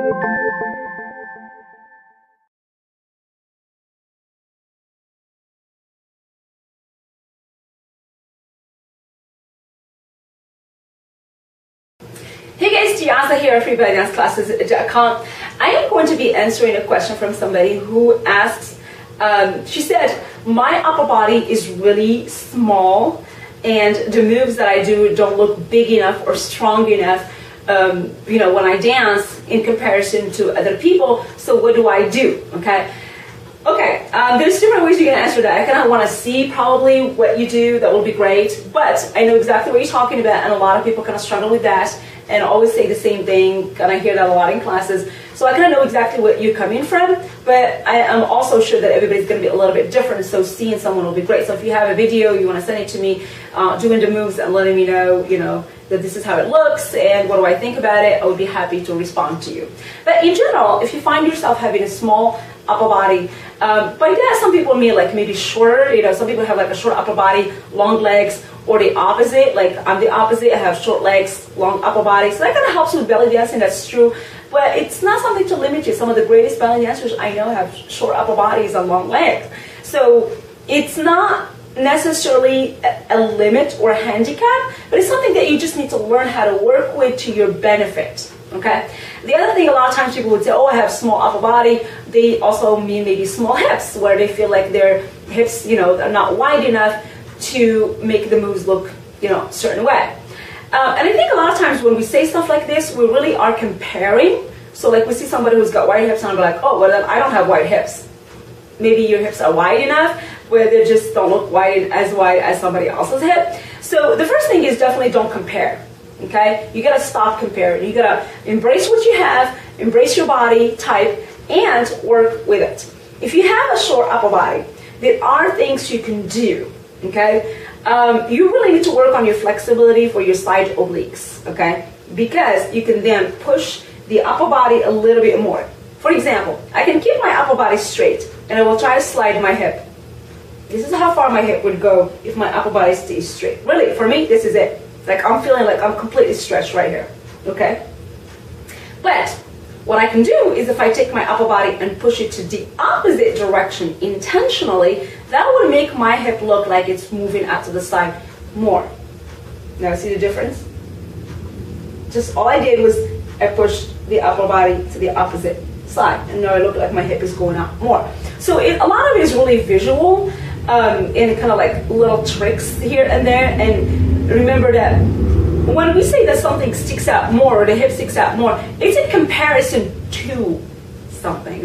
Hey guys, Tiasa here at FreeBellyDanceClasses.com. I am going to be answering a question from somebody who asks, she said, my upper body is really small and the moves that I do don't look big enough or strong enough when I dance in comparison to other people, so what do I do? Okay, there's different ways you can answer that. I kind of want to see probably what you do. That will be great, but I know exactly what you're talking about, and a lot of people kind of struggle with that and always say the same thing, and I hear that a lot in classes. So I kind of know exactly what you're coming from, but I am also sure that everybody's going to be a little bit different, so seeing someone will be great. So if you have a video, you want to send it to me, doing the moves and letting me know, that this is how it looks and what do I think about it, I would be happy to respond to you. But in general, if you find yourself having a small upper body, by that some people mean like maybe shorter, some people have like a short upper body, long legs, or the opposite, like I'm the opposite, I have short legs, long upper body, so that kind of helps with belly dancing, that's true, but it's not something to limit you. Some of the greatest belly dancers I know have short upper bodies and long legs, so it's not necessarily a limit or a handicap, but it's something that you just need to learn how to work with to your benefit. Okay. The other thing, a lot of times people would say, oh, I have small upper body. They also mean maybe small hips, where they feel like their hips, are not wide enough to make the moves look, a certain way. And I think a lot of times when we say stuff like this, we really are comparing. So like we see somebody who's got wide hips and we're like, oh, well, I don't have wide hips. Maybe your hips are wide enough where they just don't look wide as somebody else's hip. So the first thing is definitely don't compare. Okay, you gotta stop comparing. You gotta embrace what you have, embrace your body type, and work with it. If you have a short upper body, there are things you can do. Okay, you really need to work on your flexibility for your side obliques. Okay, because you can then push the upper body a little bit more. For example, I can keep my upper body straight, and I will try to slide my hip. This is how far my hip would go if my upper body stays straight. Really, for me, this is it. Like I'm feeling like I'm completely stretched right here, okay? But what I can do is if I take my upper body and push it to the opposite direction intentionally, that would make my hip look like it's moving out to the side more. Now see the difference? Just all I did was I pushed the upper body to the opposite side, and now I look like my hip is going out more. So a lot of it is really visual, and kind of like little tricks here and there, and remember that when we say that something sticks out more, or the hip sticks out more, it's in comparison to something,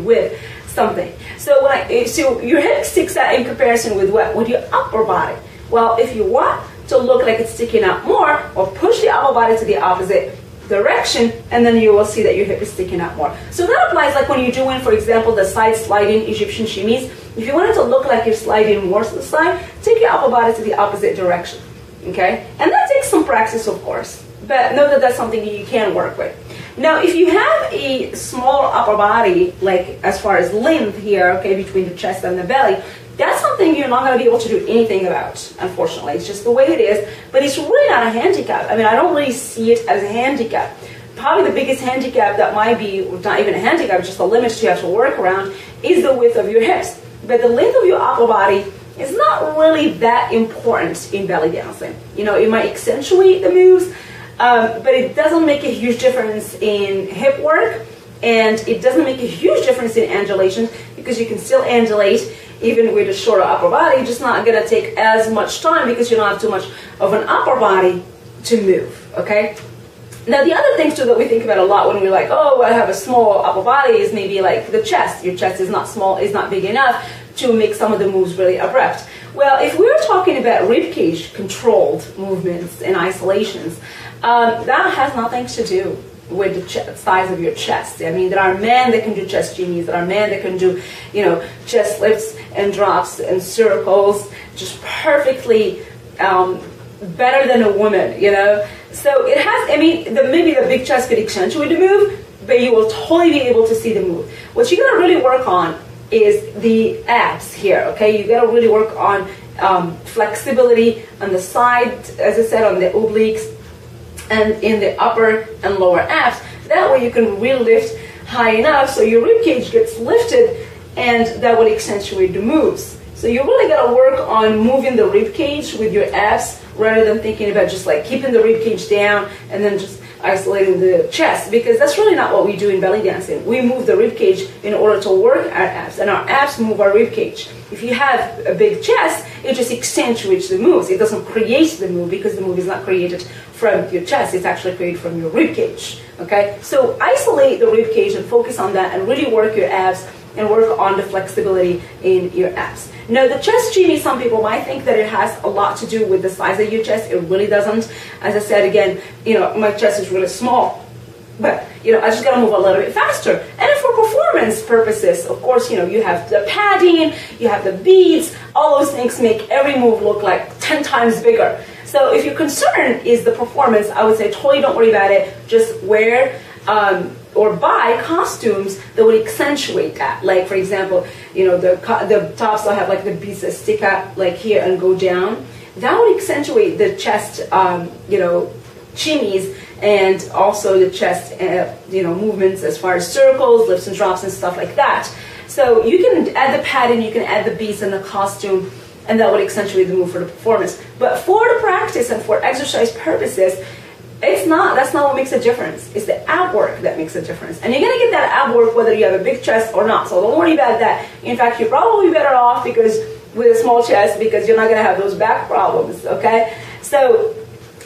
with something. So your hip sticks out in comparison with what? With your upper body. Well, if you want to look like it's sticking out more, or push the upper body to the opposite direction, and then you will see that your hip is sticking out more. So that applies like when you're doing, for example, the side sliding Egyptian shimmies. If you want it to look like you're sliding more to the side, take your upper body to the opposite direction, okay? And that takes some practice, of course, but know that that's something you can work with. Now, if you have a small upper body, like as far as length here, okay, between the chest and the belly, that's something you're not going to be able to do anything about, unfortunately. It's just the way it is, but it's really not a handicap. I mean, I don't really see it as a handicap. Probably the biggest handicap that might be, not even a handicap, just a limit you have to work around, is the width of your hips. But the length of your upper body is not really that important in belly dancing. It might accentuate the moves, but it doesn't make a huge difference in hip work, and it doesn't make a huge difference in undulations, because you can still undulate even with a shorter upper body, just not going to take as much time because you don't have too much of an upper body to move, okay? Now, the other things too that we think about a lot when we're like, oh, I have a small upper body, is maybe like the chest. Your chest is not small, is not big enough to make some of the moves really abrupt. Well, if we're talking about ribcage controlled movements and isolations, that has nothing to do with the size of your chest. I mean, there are men that can do chest shimmies, there are men that can do, chest lifts and drops and circles just perfectly better than a woman, So it has, maybe the big chest could accentuate the move, but you will totally be able to see the move. What you're gonna really work on is the abs here, okay? You gotta really work on flexibility on the side, as I said, on the obliques, and in the upper and lower abs. That way you can really lift high enough so your rib cage gets lifted, and that will accentuate the moves. So you really got to work on moving the rib cage with your abs rather than thinking about just like keeping the rib cage down and then just isolating the chest, because that's really not what we do in belly dancing. We move the rib cage in order to work our abs, and our abs move our rib cage. If you have a big chest, it just accentuates the moves. It doesn't create the move, because the move is not created from your chest. It's actually created from your rib cage. Okay, so isolate the rib cage and focus on that, and really work your abs and work on the flexibility in your abs. Now, the chest shimmy, some people might think that it has a lot to do with the size of your chest. It really doesn't. As I said again, my chest is really small, but I just gotta move a little bit faster. And for performance purposes, of course, you have the padding, you have the beads. All those things make every move look like 10 times bigger. So if your concern is the performance, I would say totally don't worry about it. Just wear or buy costumes that would accentuate that. Like, for example, the tops that have like the beads that stick up like here and go down. That would accentuate the chest, shimmies, and also the chest, movements as far as circles, lifts and drops and stuff like that. So you can add the padding, you can add the beads and the costume, and that would accentuate the move for the performance. But for the practice and for exercise purposes, that's not what makes a difference. It's the ab work that makes a difference. And you're going to get that ab work whether you have a big chest or not. So don't worry about that. In fact, you're probably better off with a small chest, because you're not going to have those back problems, okay? So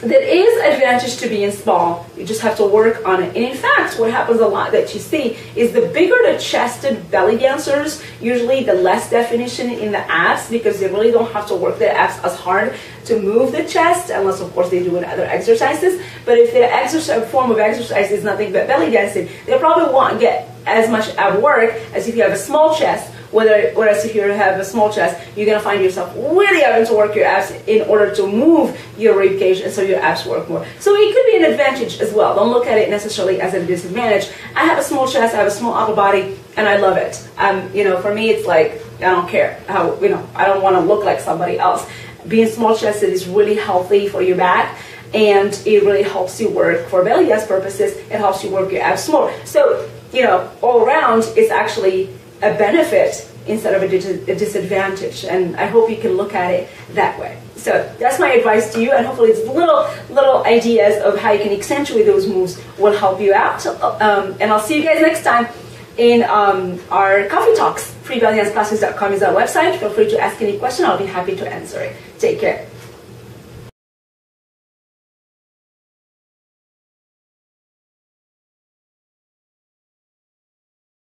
there is advantage to being small. You just have to work on it. And in fact, what happens a lot that you see is the bigger the chested belly dancers, usually the less definition in the abs, because they really don't have to work their abs as hard to move the chest, unless of course they do it other exercises. But if their form of exercise is nothing but belly dancing, they probably won't get as much ab work as if you have a small chest. Whereas if you have a small chest, you're going to find yourself really having to work your abs in order to move your rib cage, and so your abs work more. So it could be an advantage as well. Don't look at it necessarily as a disadvantage. I have a small chest, I have a small upper body, and I love it. For me, it's like, I don't care how, I don't want to look like somebody else. Being small chested is really healthy for your back, and it really helps you work for belly dance purposes. It helps you work your abs more. So, all around, it's actually a benefit instead of a disadvantage, and I hope you can look at it that way. So that's my advice to you, and hopefully it's little ideas of how you can accentuate those moves will help you out. And I'll see you guys next time in our coffee talks. FreeBellyDanceClasses.com is our website. Feel free to ask any question. I'll be happy to answer it. Take care.